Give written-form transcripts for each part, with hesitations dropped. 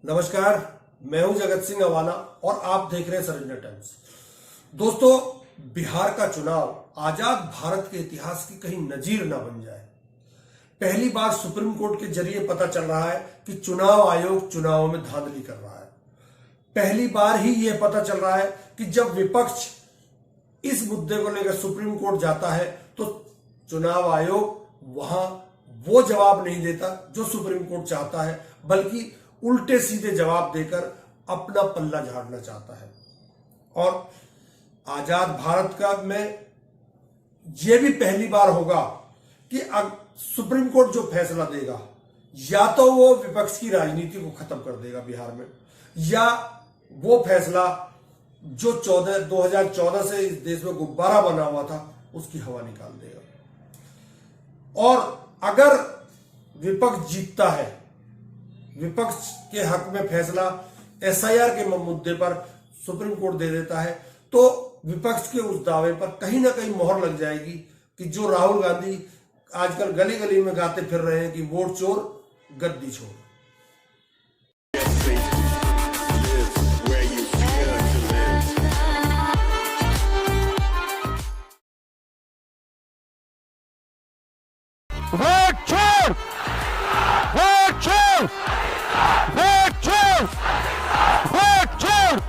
नमस्कार, मैं हूं जगत सिंह अवाना और आप देख रहे हैं सर इंडिया टाइम्स। दोस्तों, बिहार का चुनाव आजाद भारत के इतिहास की कहीं नजीर ना बन जाए। पहली बार सुप्रीम कोर्ट के जरिए पता चल रहा है कि चुनाव आयोग चुनावों में धांधली कर रहा है। पहली बार ही यह पता चल रहा है कि जब विपक्ष इस मुद्दे को लेकर सुप्रीम कोर्ट जाता है तो चुनाव आयोग वहां वो जवाब नहीं देता जो सुप्रीम कोर्ट चाहता है, बल्कि उल्टे सीधे जवाब देकर अपना पल्ला झाड़ना चाहता है। और आजाद भारत का में यह भी पहली बार होगा कि सुप्रीम कोर्ट जो फैसला देगा या तो वो विपक्ष की राजनीति को खत्म कर देगा बिहार में, या वो फैसला जो 2014 से इस देश में गुब्बारा बना हुआ था उसकी हवा निकाल देगा। और अगर विपक्ष जीतता है, विपक्ष के हक में फैसला एसआईआर के मुद्दे पर सुप्रीम कोर्ट दे देता है, तो विपक्ष के उस दावे पर कहीं ना कहीं मोहर लग जाएगी कि जो राहुल गांधी आजकल गली गली में गाते फिर रहे हैं कि वोट चोर गद्दी छोड़। वोट छोड़, वोट छोड़, वोट छोड़, वोट छोड़।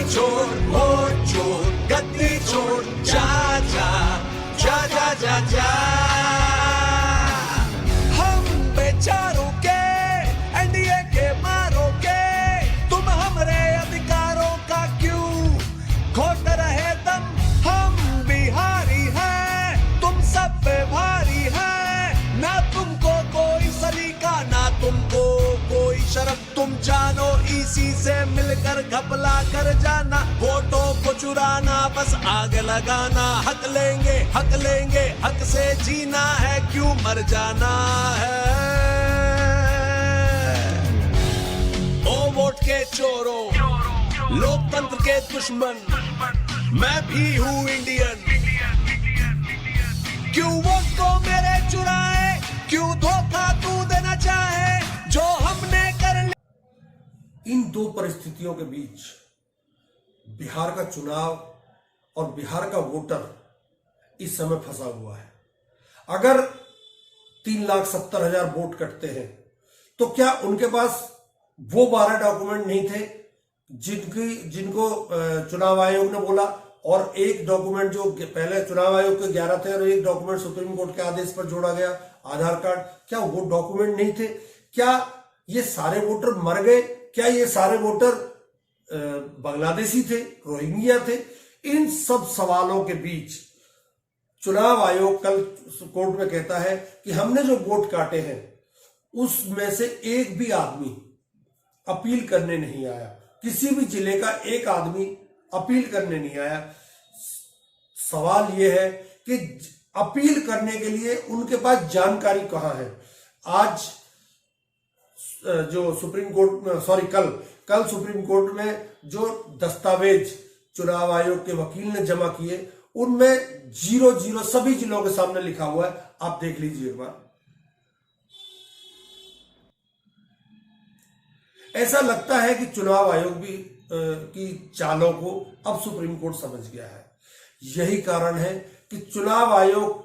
छोड़ वोट छोड़ गद्दी छोड़, जा जा जा जा जा जा। हम बेचारों के एनडीए के मारों के, तुम हमरे अधिकारों का क्यों खोते रहे दम। हम बिहारी हैं, तुम सब पे भारी हैं, ना तुमको कोई सलीका ना तुमको कोई शर्म। तुम जानो इसी से मिलकर घपला कर जाना, वोटों को चुराना बस आग लगाना। हक लेंगे हक से जीना है, क्यों मर जाना है। ओ वोट के चोरों, लोकतंत्र के दुश्मन, मैं भी हूँ इंडियन। क्यों वोट को मेरे चुराए, क्यों धोखा तू देना चाहे जो हमने कर। इन दो परिस्थितियों के बीच बिहार का चुनाव और बिहार का वोटर इस समय फंसा हुआ है। अगर 3,70,000 वोट कटते हैं तो क्या उनके पास वो 12 डॉक्यूमेंट नहीं थे जिनको चुनाव आयोग ने बोला, और एक डॉक्यूमेंट जो पहले चुनाव आयोग के 11 थे और एक डॉक्यूमेंट सुप्रीम कोर्ट के आदेश पर जोड़ा गया, आधार कार्ड, क्या वो डॉक्यूमेंट नहीं थे? क्या ये सारे वोटर मर गए? क्या ये सारे वोटर बांग्लादेशी थे, रोहिंग्या थे? इन सब सवालों के बीच चुनाव आयोग कल कोर्ट में कहता है कि हमने जो वोट काटे हैं उसमें से एक भी आदमी अपील करने नहीं आया। किसी भी जिले का एक आदमी अपील करने नहीं आया। सवाल यह है कि अपील करने के लिए उनके पास जानकारी कहां है? आज जो सुप्रीम कोर्ट में कल सुप्रीम कोर्ट में जो दस्तावेज चुनाव आयोग के वकील ने जमा किए उनमें 0-0 सभी जिलों के सामने लिखा हुआ है। आप देख लीजिए एक बार। ऐसा लगता है कि चुनाव आयोग भी की चालों को अब सुप्रीम कोर्ट समझ गया है। यही कारण है कि चुनाव आयोग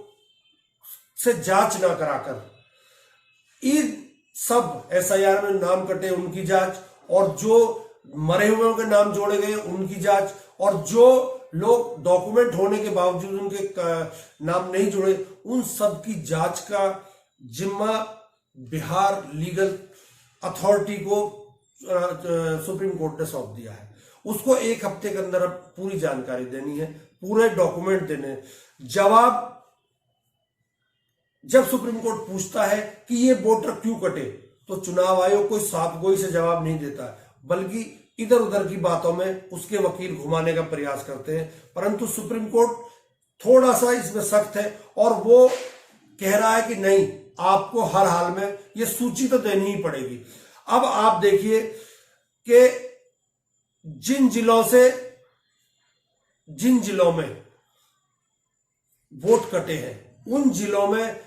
से जांच ना कराकर इन सब एसआईआर में नाम कटे उनकी जांच, और जो मरे हुए के नाम जोड़े गए उनकी जांच, और जो लोग डॉक्यूमेंट होने के बावजूद उनके नाम नहीं जुड़े, उन सब की जांच का जिम्मा बिहार लीगल अथॉरिटी को सुप्रीम कोर्ट ने सौंप दिया है। उसको 1 हफ्ते के अंदर अब पूरी जानकारी देनी है, पूरे डॉक्यूमेंट देने हैं। जवाब जब सुप्रीम कोर्ट पूछता है कि ये वोटर क्यों कटे, तो चुनाव आयोग कोई साफगोई से जवाब नहीं देता है, बल्कि इधर उधर की बातों में उसके वकील घुमाने का प्रयास करते हैं। परंतु सुप्रीम कोर्ट थोड़ा सा इसमें सख्त है और वो कह रहा है कि नहीं, आपको हर हाल में ये सूची तो देनी ही पड़ेगी। अब आप देखिए कि जिन जिलों में वोट कटे हैं, उन जिलों में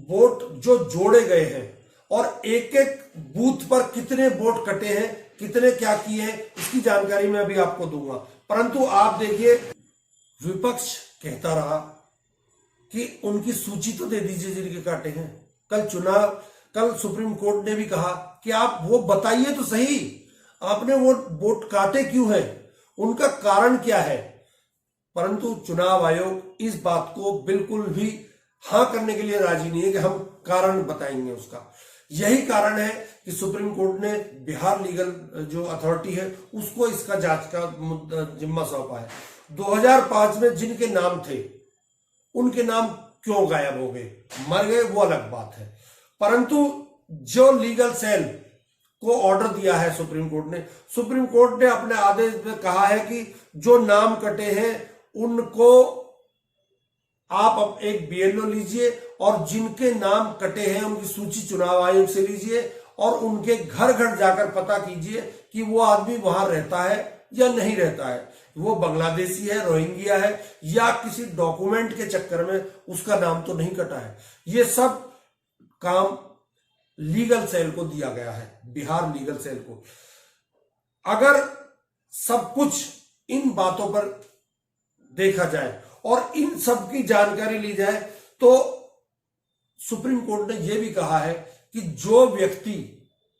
वोट जो जोड़े गए हैं और एक एक बूथ पर कितने वोट कटे हैं, कितने क्या किए हैं, इसकी जानकारी मैं अभी आपको दूंगा। परंतु आप देखिए, विपक्ष कहता रहा कि उनकी सूची तो दे दीजिए जिनके काटे हैं। कल सुप्रीम कोर्ट ने भी कहा कि आप वो बताइए तो सही, आपने वो वोट काटे क्यों है, उनका कारण क्या है। परंतु चुनाव आयोग इस बात को बिल्कुल भी हां करने के लिए राजी नहीं है कि हम कारण बताएंगे उसका। यही कारण है कि सुप्रीम कोर्ट ने बिहार लीगल जो अथॉरिटी है उसको इसका जांच का जिम्मा सौंपा है। 2005 में जिनके नाम थे उनके नाम क्यों गायब हो गए, मर गए, वो अलग बात है। परंतु जो लीगल सेल को ऑर्डर दिया है सुप्रीम कोर्ट ने अपने आदेश में कहा है कि जो नाम कटे हैं उनको आप अब एक बीएलओ लीजिए और जिनके नाम कटे हैं उनकी सूची चुनाव आयोग से लीजिए और उनके घर घर जाकर पता कीजिए कि वो आदमी वहां रहता है या नहीं रहता है, वो बांग्लादेशी है, रोहिंग्या है, या किसी डॉक्यूमेंट के चक्कर में उसका नाम तो नहीं कटा है। ये सब काम लीगल सेल को दिया गया है, बिहार लीगल सेल को। अगर सब कुछ इन बातों पर देखा जाए और इन सब की जानकारी ली जाए तो सुप्रीम कोर्ट ने यह भी कहा है कि जो व्यक्ति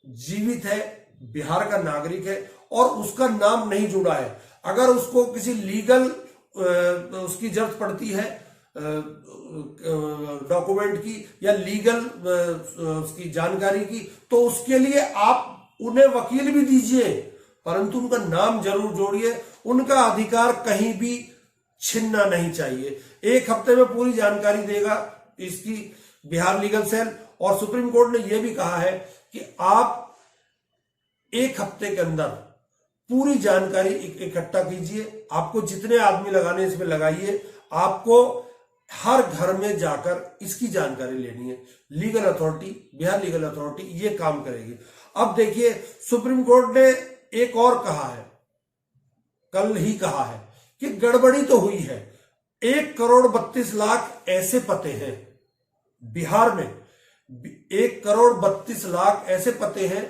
जीवित है, बिहार का नागरिक है और उसका नाम नहीं जुड़ा है, अगर उसको किसी लीगल उसकी जरूरत पड़ती है डॉक्यूमेंट की या लीगल उसकी जानकारी की, तो उसके लिए आप उन्हें वकील भी दीजिए, परंतु उनका नाम जरूर जोड़िए। उनका अधिकार कहीं भी छिनना नहीं चाहिए। 1 हफ्ते में पूरी जानकारी देगा इसकी बिहार लीगल सेल। और सुप्रीम कोर्ट ने यह भी कहा है कि आप 1 हफ्ते के अंदर पूरी जानकारी इकट्ठा कीजिए। आपको जितने आदमी लगाने इसमें लगाइए, आपको हर घर में जाकर इसकी जानकारी लेनी है। Legal authority, Bihar legal authority ये काम करेगी। अब देखिए, सुप्रीम कोर्ट ने एक और कहा है, कल ही कहा है कि गड़बड़ी तो हुई है। 1,32,00,000 ऐसे पते हैं बिहार में, 1,32,00,000 ऐसे पते हैं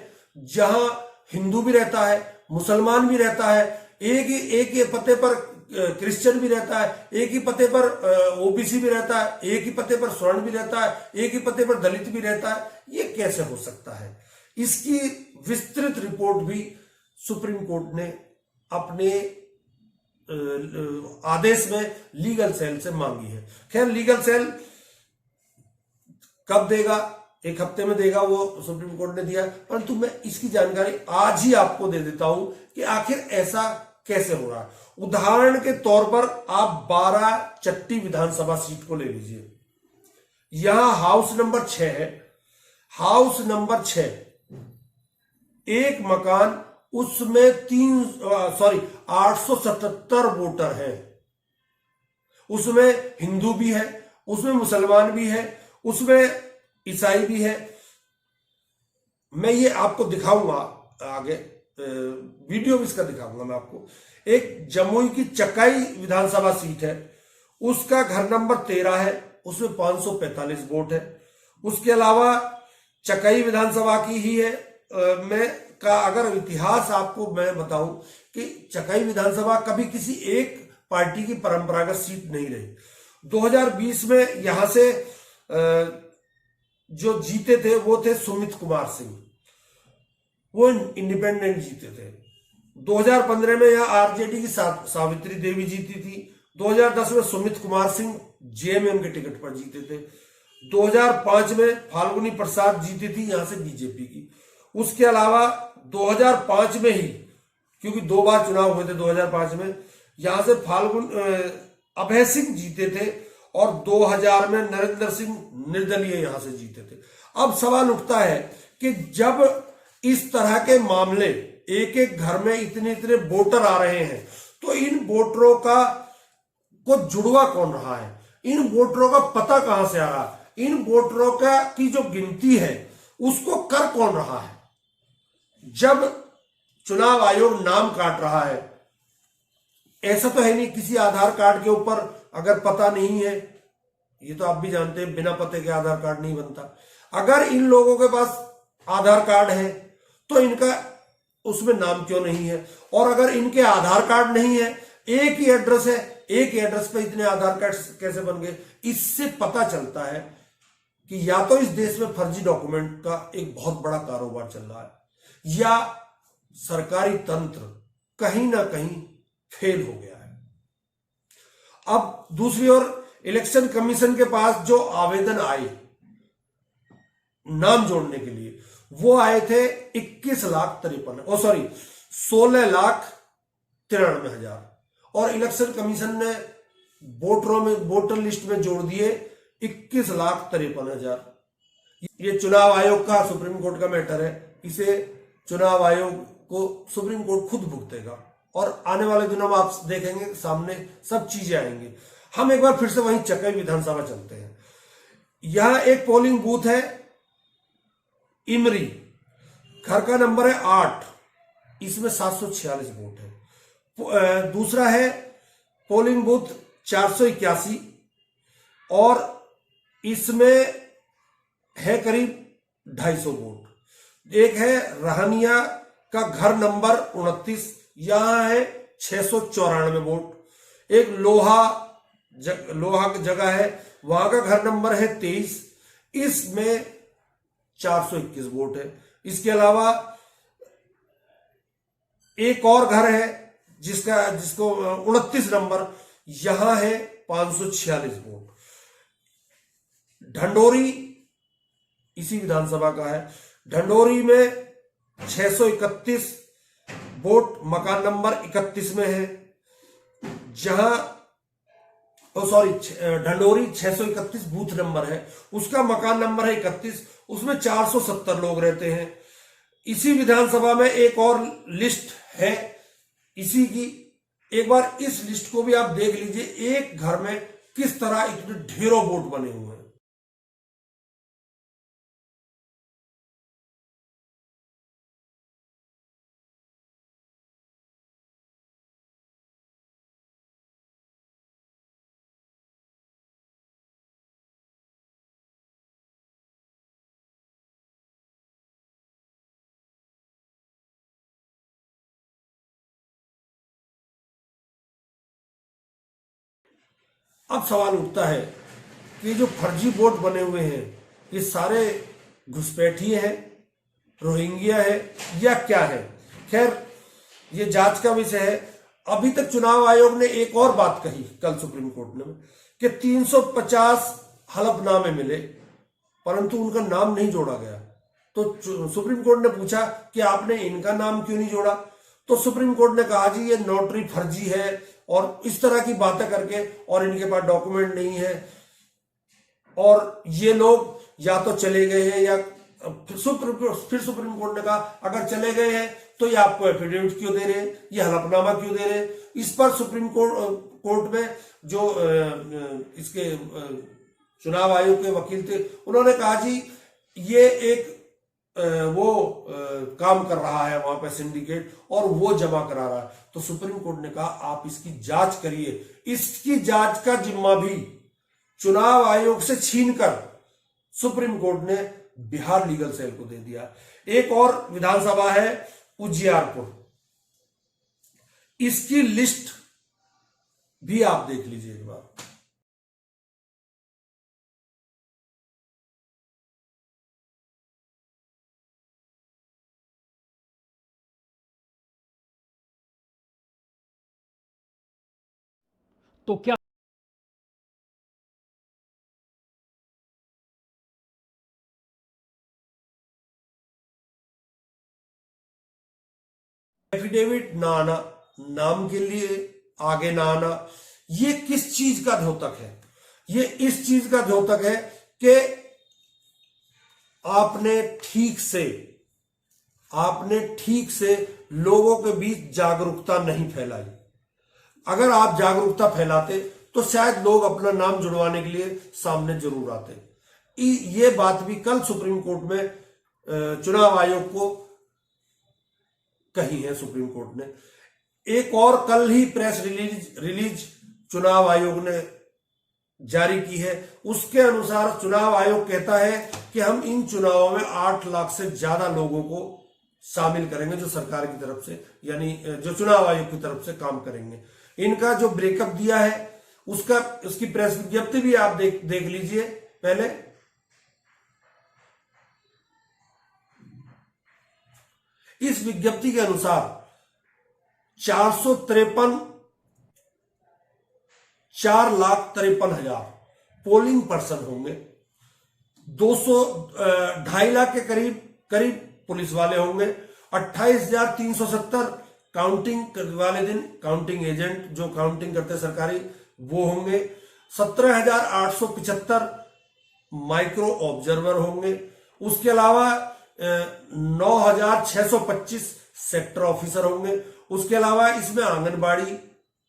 जहां हिंदू भी रहता है, मुसलमान भी रहता है, एक ही पते पर क्रिश्चियन भी रहता है, एक ही पते पर ओबीसी भी रहता है, एक ही पते पर स्वर्ण भी रहता है, एक ही पते पर दलित भी रहता है। ये कैसे हो सकता है? इसकी विस्तृत रिपोर्ट भी सुप्रीम कोर्ट ने अपने आदेश में लीगल सेल से मांगी है। खैर, लीगल सेल कब देगा? 1 हफ्ते में देगा, वो सुप्रीम कोर्ट ने दिया। परंतु मैं इसकी जानकारी आज ही आपको दे देता हूं कि आखिर ऐसा कैसे हो रहा है। उदाहरण के तौर पर आप 12 चट्टी विधानसभा सीट को ले लीजिए। यहां हाउस नंबर 6 है। हाउस नंबर 6 एक मकान, उसमें 877 वोटर हैं। उसमें हिंदू भी है, उसमें मुसलमान भी है, उसमें ईसाई भी है। मैं ये आपको दिखाऊंगा आगे, वीडियो भी इसका दिखाऊंगा मैं आपको। एक जमुई की चकाई विधानसभा सीट है, उसका घर नंबर 13 है, उसमें 545 वोट है। उसके अलावा चकाई विधानसभा की ही है। मैं का अगर इतिहास आपको मैं बताऊं कि चकाई विधानसभा कभी किसी एक पार्टी की परंपरागत सीट नहीं रही। 2020 में यहां से जो जीते थे वो थे सुमित कुमार सिंह, वो इंडिपेंडेंट जीते थे। 2015 में यहाँ आरजेडी की सावित्री देवी जीती थी। 2010 में सुमित कुमार सिंह जेएमएम के टिकट पर जीते थे। 2005 में फाल्गुनी प्रसाद जीती थी यहां से बीजेपी की। उसके अलावा 2005 में ही, क्योंकि 2 बार चुनाव हुए थे 2005 में, यहां से अभय सिंह जीते थे और 2000 में नरेंद्र सिंह निर्दलीय यहां से जीते थे। अब सवाल उठता है कि जब इस तरह के मामले, एक एक घर में इतने इतने वोटर आ रहे हैं, तो इन वोटरों को जुड़वा कौन रहा है, इन वोटरों का पता कहां से आ रहा है, इन वोटरों का की जो गिनती है उसको कर कौन रहा है। जब चुनाव आयोग नाम काट रहा है, ऐसा तो है नहीं किसी आधार कार्ड के ऊपर अगर पता नहीं है, ये तो आप भी जानते हैं बिना पते के आधार कार्ड नहीं बनता। अगर इन लोगों के पास आधार कार्ड है तो इनका उसमें नाम क्यों नहीं है, और अगर इनके आधार कार्ड नहीं है, एक ही एड्रेस है, एक ही एड्रेस पे इतने आधार कार्ड कैसे बन गए। इससे पता चलता है कि या तो इस देश में फर्जी डॉक्यूमेंट का एक बहुत बड़ा कारोबार चल रहा है, या सरकारी तंत्र कहीं ना कहीं फेल हो गया है। अब दूसरी ओर इलेक्शन कमीशन के पास जो आवेदन आए नाम जोड़ने के लिए, वो आए थे 16,93,000 और इलेक्शन कमीशन ने वोटर लिस्ट में जोड़ दिए 21,53,000। ये चुनाव आयोग का, सुप्रीम कोर्ट का मैटर है, इसे चुनाव आयोग को सुप्रीम कोर्ट खुद भुगतेगा और आने वाले दिनों में आप देखेंगे सामने सब चीजें आएंगी। हम एक बार फिर से वहीं चकाई विधानसभा चलते हैं। यहां एक पोलिंग बूथ है इमरी, घर का नंबर है 8, इसमें 746 वोट है। दूसरा है पोलिंग बूथ 481 और इसमें है करीब 250 वोट। एक है रहनिया का घर नंबर 29, यहां है 694 वोट। एक लोहा की जगह है, वहां का घर नंबर है 23, इसमें 421 वोट है। इसके अलावा एक और घर है जिसको 29 नंबर, यहां है 546 वोट। ढंडोरी इसी विधानसभा का है, ढंडोरी में 631 वोट मकान नंबर 31 में है, जहां ढंडोरी 631 बूथ नंबर है, उसका मकान नंबर है 31, उसमें 470 लोग रहते हैं। इसी विधानसभा में एक और लिस्ट है इसी की, एक बार इस लिस्ट को भी आप देख लीजिए, एक घर में किस तरह इतने ढेरों वोट बने हुए हैं। अब सवाल उठता है कि जो फर्जी वोट बने हुए हैं, ये सारे घुसपैठिए हैं, रोहिंग्या है या क्या है। खैर, ये जांच का विषय है। अभी तक चुनाव आयोग ने एक और बात कही कल सुप्रीम कोर्ट में कि 350 हलफनामे मिले, परंतु उनका नाम नहीं जोड़ा गया। तो सुप्रीम कोर्ट ने पूछा कि आपने इनका नाम क्यों नहीं जोड़ा, तो सुप्रीम कोर्ट ने कहा जी ये नोटरी फर्जी है और इस तरह की बातें करके, और इनके पास डॉक्यूमेंट नहीं है, और ये लोग या तो चले गए हैं या फिर सुप्रीम कोर्ट ने कहा अगर चले गए हैं तो ये आपको एफिडेविट क्यों दे रहे हैं, ये हलफनामा क्यों दे रहे हैं। इस पर सुप्रीम कोर्ट में जो इसके चुनाव आयोग के वकील थे, उन्होंने कहा जी ये एक काम कर रहा है वहां पे सिंडिकेट और वो जमा करा रहा है। तो सुप्रीम कोर्ट ने कहा आप इसकी जांच करिए। इसकी जांच का जिम्मा भी चुनाव आयोग से छीनकर सुप्रीम कोर्ट ने बिहार लीगल सेल को दे दिया। एक और विधानसभा है उजियारपुर, इसकी लिस्ट भी आप देख लीजिए एक बार। तो क्या एफिडेविट ना आना, नाम के लिए आगे ना आना, ये किस चीज का द्योतक है? ये इस चीज का द्योतक है कि आपने ठीक से लोगों के बीच जागरूकता नहीं फैलाई। अगर आप जागरूकता फैलाते तो शायद लोग अपना नाम जुड़वाने के लिए सामने जरूर आते। ये बात भी कल सुप्रीम कोर्ट में चुनाव आयोग को कही है सुप्रीम कोर्ट ने। एक और कल ही प्रेस रिलीज चुनाव आयोग ने जारी की है। उसके अनुसार चुनाव आयोग कहता है कि हम इन चुनावों में 8 लाख से ज्यादा लोगों को शामिल करेंगे जो सरकार की तरफ से, यानी जो चुनाव आयोग की तरफ से काम करेंगे। इनका जो ब्रेकअप दिया है उसकी प्रेस विज्ञप्ति भी आप देख लीजिए पहले। इस विज्ञप्ति के अनुसार 4,53,000 पोलिंग पर्सन होंगे, 2.5 लाख के करीब पुलिस वाले होंगे, 28,370 काउंटिंग वाले दिन काउंटिंग एजेंट जो काउंटिंग करते सरकारी वो होंगे, 17,875 माइक्रो ऑब्जर्वर होंगे। उसके अलावा 9,625 सेक्टर ऑफिसर होंगे। उसके अलावा इसमें आंगनबाड़ी,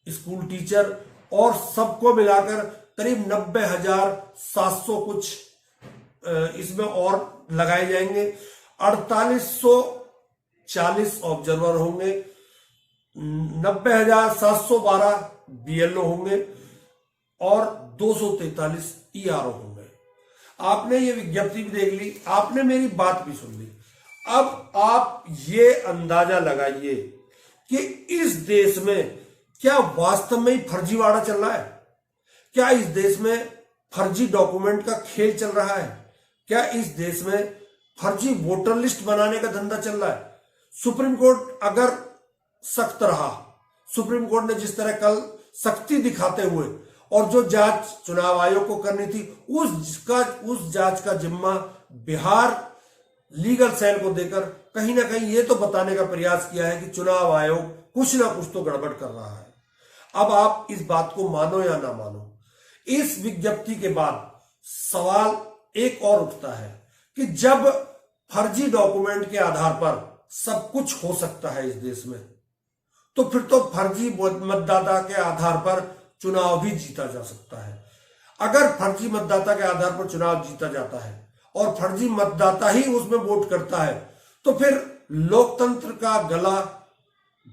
स्कूल टीचर और सबको मिलाकर करीब 90,700 कुछ इसमें और लगाए जाएंगे। 4,840 ऑब्जर्वर होंगे, 90,712 बीएलओ होंगे और 243 ईआरओ होंगे। आपने ये विज्ञप्ति भी देख ली, आपने मेरी बात भी सुन ली। अब आप ये अंदाजा लगाइए कि इस देश में क्या वास्तव में ही फर्जीवाड़ा चल रहा है? क्या इस देश में फर्जी डॉक्यूमेंट का खेल चल रहा है? क्या इस देश में फर्जी वोटर लिस्ट बनाने का धंधा चल रहा है? सुप्रीम कोर्ट अगर सख्त रहा, सुप्रीम कोर्ट ने जिस तरह कल सख्ती दिखाते हुए और जो जांच चुनाव आयोग को करनी थी उस जांच का जिम्मा बिहार लीगल सेल को देकर कहीं ना कहीं ये तो बताने का प्रयास किया है कि चुनाव आयोग कुछ ना कुछ तो गड़बड़ कर रहा है। अब आप इस बात को मानो या ना मानो, इस विज्ञप्ति के बाद सवाल एक और उठता है कि जब फर्जी डॉक्यूमेंट के आधार पर सब कुछ हो सकता है इस देश में, तो फिर तो फर्जी मतदाता के आधार पर चुनाव भी जीता जा सकता है। अगर फर्जी मतदाता के आधार पर चुनाव जीता जाता है और फर्जी मतदाता ही उसमें वोट करता है, तो फिर लोकतंत्र का गला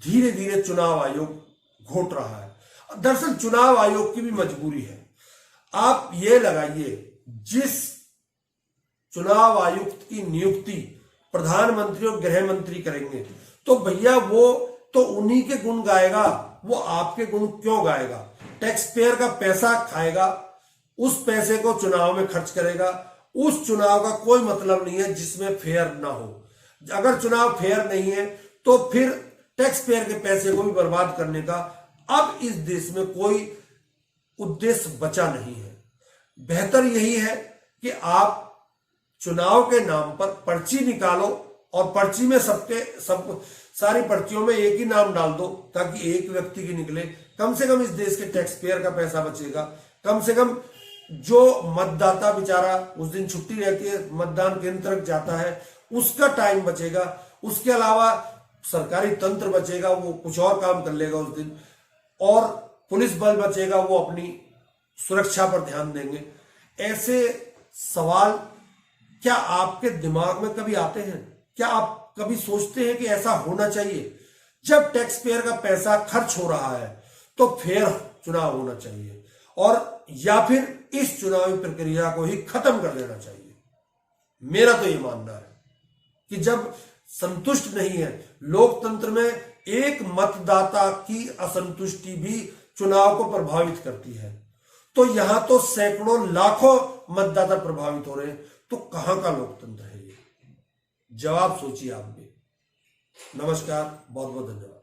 धीरे धीरे चुनाव आयोग घोट रहा है। दरअसल चुनाव आयोग की भी मजबूरी है। आप ये लगाइए, जिस चुनाव आयुक्त की नियुक्ति प्रधानमंत्री और गृह मंत्री करेंगे, तो भैया वो तो उन्हीं के गुण गाएगा, वो आपके गुण क्यों गाएगा? टैक्स पेयर का पैसा खाएगा, उस पैसे को चुनाव में खर्च करेगा। उस चुनाव का कोई मतलब नहीं है जिसमें फेयर ना हो। अगर चुनाव फेयर नहीं है तो फिर टैक्स पेयर के पैसे को भी बर्बाद करने का अब इस देश में कोई उद्देश्य बचा नहीं है। बेहतर यही है कि आप चुनाव के नाम पर पर्ची निकालो और पर्ची में सारी पर्चियों में एक ही नाम डाल दो ताकि एक व्यक्ति की निकले। कम से कम इस देश के टैक्स पेयर का पैसा बचेगा। कम से कम जो मतदाता बेचारा उस दिन छुट्टी रहती है, मतदान केंद्र तक जाता है, उसका टाइम बचेगा। उसके अलावा सरकारी तंत्र बचेगा, वो कुछ और काम कर लेगा उस दिन, और पुलिस बल बचेगा, वो अपनी सुरक्षा पर ध्यान देंगे। ऐसे सवाल क्या आपके दिमाग में कभी आते हैं? क्या आप कभी सोचते हैं कि ऐसा होना चाहिए? जब टैक्स पेयर का पैसा खर्च हो रहा है तो फेयर चुनाव होना चाहिए, और या फिर इस चुनावी प्रक्रिया को ही खत्म कर देना चाहिए। मेरा तो ये मानना है कि जब संतुष्ट नहीं है लोकतंत्र में, एक मतदाता की असंतुष्टि भी चुनाव को प्रभावित करती है, तो यहां तो सैकड़ों लाखों मतदाता प्रभावित हो रहे हैं, तो कहां का लोकतंत्र है ये? जवाब सोचिए आप भी। नमस्कार, बहुत बहुत धन्यवाद।